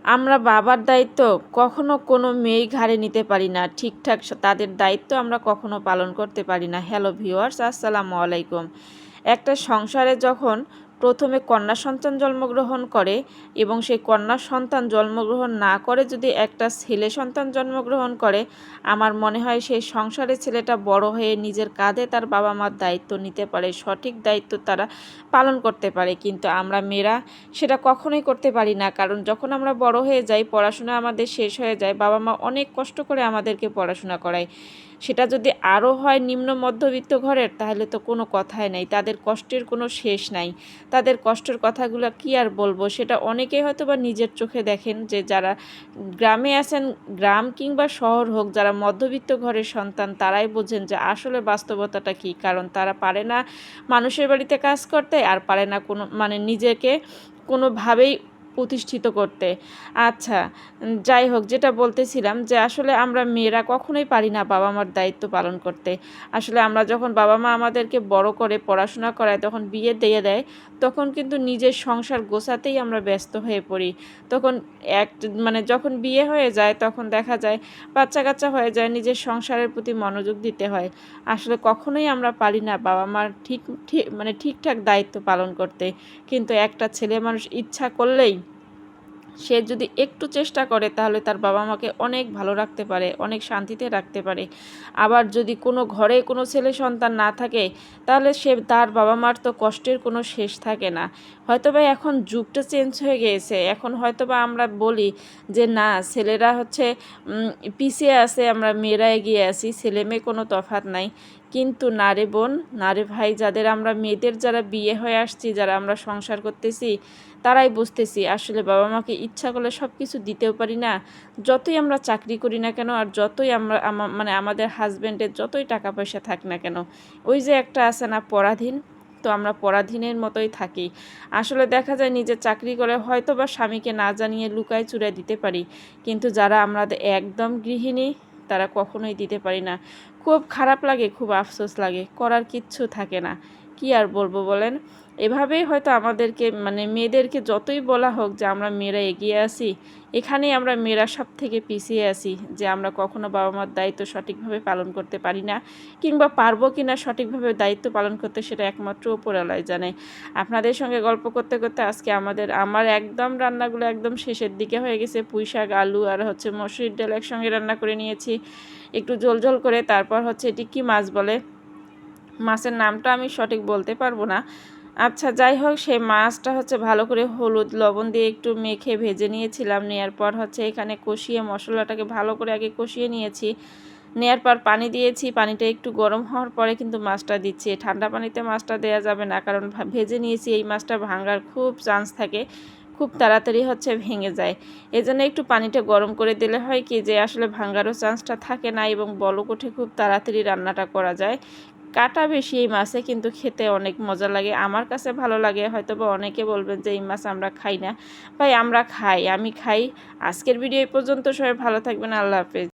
আমরা বাবার দায়িত্ব কখনো কোনো মেয়েই ঘাড়ে নিতে পারি না, ঠিকঠাক তাদের দায়িত্ব আমরা কখনো পালন করতে পারি না। হ্যালো ভিউয়ার্স, আসসালামু আলাইকুম। একটা সংসারে যখন প্রথমে কন্যা সন্তান জন্মগ্রহণ করে এবং সেই কন্যা সন্তান জন্মগ্রহণ না করে যদি একটা ছেলে সন্তান জন্মগ্রহণ করে, আমার মনে হয় সেই সংসারে ছেলেটা বড় হয়ে নিজের কাঁধে তার বাবা মার দায়িত্ব নিতে পারে, সঠিক দায়িত্ব তারা পালন করতে পারে। কিন্তু আমরা মেয়েরা সেটা কখনোই করতে পারি না, কারণ যখন আমরা বড় হয়ে যাই, পড়াশোনা আমাদের শেষ হয়ে যায়, বাবা মা অনেক কষ্ট করে আমাদেরকে পড়াশোনা করায়। সেটা যদি আরও হয় নিম্ন মধ্যবিত্ত ঘরের, তাহলে তো কোনো কথাই নাই, তাদের কষ্টের কোনো শেষ নাই। তাদের কষ্টের কথাগুলো কি আর বলবো, সেটা অনেকেই হয়তো বা নিজের চোখে দেখেন, যে যারা গ্রামে আছেন, গ্রাম কিংবা শহর হোক, যারা মধ্যবিত্ত ঘরের সন্তান তারাই বোঝেন যে আসলে বাস্তবতাটা কী। কারণ তারা পারে না মানুষের বাড়িতে কাজ করতে, আর পারে না কোনো নিজেকে কোনোভাবেই প্রতিষ্ঠিত করতে। আচ্ছা, যাই হোক, যেটা বলতেছিলাম যে আসলে আমরা মেয়েরা কখনোই পারি না বাবা মার দায়িত্ব পালন করতে। আসলে আমরা যখন বাবা মা আমাদেরকে বড় করে পড়াশোনা করায়, তখন বিয়ে দিয়ে দেয়, তখন কিন্তু নিজের সংসার গোছাতেই আমরা ব্যস্ত হয়ে পড়ি। তখন এক যখন বিয়ে হয়ে যায়, তখন দেখা যায় বাচ্চা কাচ্চা হয়ে যায়, নিজের সংসারের প্রতি মনোযোগ দিতে হয়। আসলে কখনোই আমরা পারি না বাবা মার ঠিকঠাক দায়িত্ব পালন করতে। কিন্তু একটা ছেলে মানুষ ইচ্ছা করলেই, সে যদি একটু চেষ্টা করে, তাহলে তার বাবা মাকে অনেক ভালো রাখতে পারে, অনেক শান্তিতে রাখতে পারে। আবার যদি কোনো ঘরে কোনো ছেলে সন্তান না থাকে, তাহলে তার বাবা মার তো কষ্টের কোনো শেষ থাকে না। হয়তোবা এখন যুগটা চেঞ্জ হয়ে গিয়েছে, এখন হয়তোবা আমরা বলি যে না, ছেলেরা হচ্ছে পিছিয়ে আছে, আমরা মেয়েরা এগিয়ে আছি, ছেলে মেয়ে কোনো তফাৎ নাই। কিন্তু না রে বোন, না রে ভাই, মেয়েদের যারা বিয়ে হয়ে আসছি, যারা আমরা সংসার করতেছি, তারাই বুঝতেছি আসলে বাবা মাকে ইচ্ছা করলে সব কিছু দিতেও পারি না। যতই আমরা চাকরি করি না কেন, আর যতই আমরা আমাদের হাজব্যান্ডের যতই টাকা পয়সা থাক না কেন, ওই যে একটা আছে না, পরাধীন, তো আমরা পরাধীনের মতোই থাকি। আসলে দেখা যায় নিজে চাকরি করে হয়তো বা স্বামীকে না জানিয়ে লুকায় চুরায় দিতে পারি, কিন্তু যারা আমাদের একদম গৃহিণী, তারা কখনোই দিতে পারি না। খুব খারাপ লাগে, খুব আফসোস লাগে, করার কিচ্ছু থাকে না। কি আর বলবো বলেন। এভাবেই হয়তো আমাদেরকে মেয়েদেরকে যতই বলা হোক যে আমরা মেয়েরা এগিয়ে আসি, এখানেই আমরা মেয়েরা সব থেকে পিছিয়ে আসি, যে আমরা কখনো বাবা মার দায়িত্ব সঠিকভাবে পালন করতে পারি না, কিংবা পারবো কি না সঠিকভাবে দায়িত্ব পালন করতে, সেটা একমাত্র উপরওয়ালাই জানে। আপনাদের সঙ্গে গল্প করতে করতে আজকে আমার একদম রান্নাগুলো একদম শেষের দিকে হয়ে গেছে। পুঁই শাক, আলু আর হচ্ছে মসুরির ডাল একসঙ্গে রান্না করে নিয়েছি, একটু ঝোল করে। তারপর হচ্ছে এটি কি মাছ বলে, মাছের নামটা আমি সঠিক বলতে পারবো না। আচ্ছা, যাই হোক, সেই মাছটা হচ্ছে ভালো করে হলুদ লবণ দিয়ে একটু মেখে ভেজে নিয়েছিলাম। নেওয়ার পর হচ্ছে এখানে কষিয়ে, মশলাটাকে ভালো করে আগে কষিয়ে নিয়েছি। নেওয়ার পর পানি দিয়েছি, পানিটা একটু গরম হওয়ার পরে কিন্তু মাছটা দিচ্ছি। ঠান্ডা পানিতে মাছটা দেওয়া যাবে না, কারণ ভেজে নিয়েছি, এই মাছটা ভাঙার খুব চান্স থাকে, খুব তাড়াতাড়ি হচ্ছে ভেঙে যায়। এজন্য একটু পানিটা গরম করে দিলে হয় কি, যে আসলে ভাঙারও চান্সটা থাকে না, এবং বলক উঠে খুব তাড়াতাড়ি রান্নাটা করা যায়। কাটা বেশি এই মাছে, কিন্তু খেতে অনেক মজা লাগে, আমার কাছে ভালো লাগে। হয়তো বা অনেকে বলবেন যে এই মাছ আমরা খাই না, ভাই আমরা খাই, আমি খাই। আজকের ভিডিও এই পর্যন্ত, সবাই ভালো থাকবেন, আল্লাহ হাফেজ।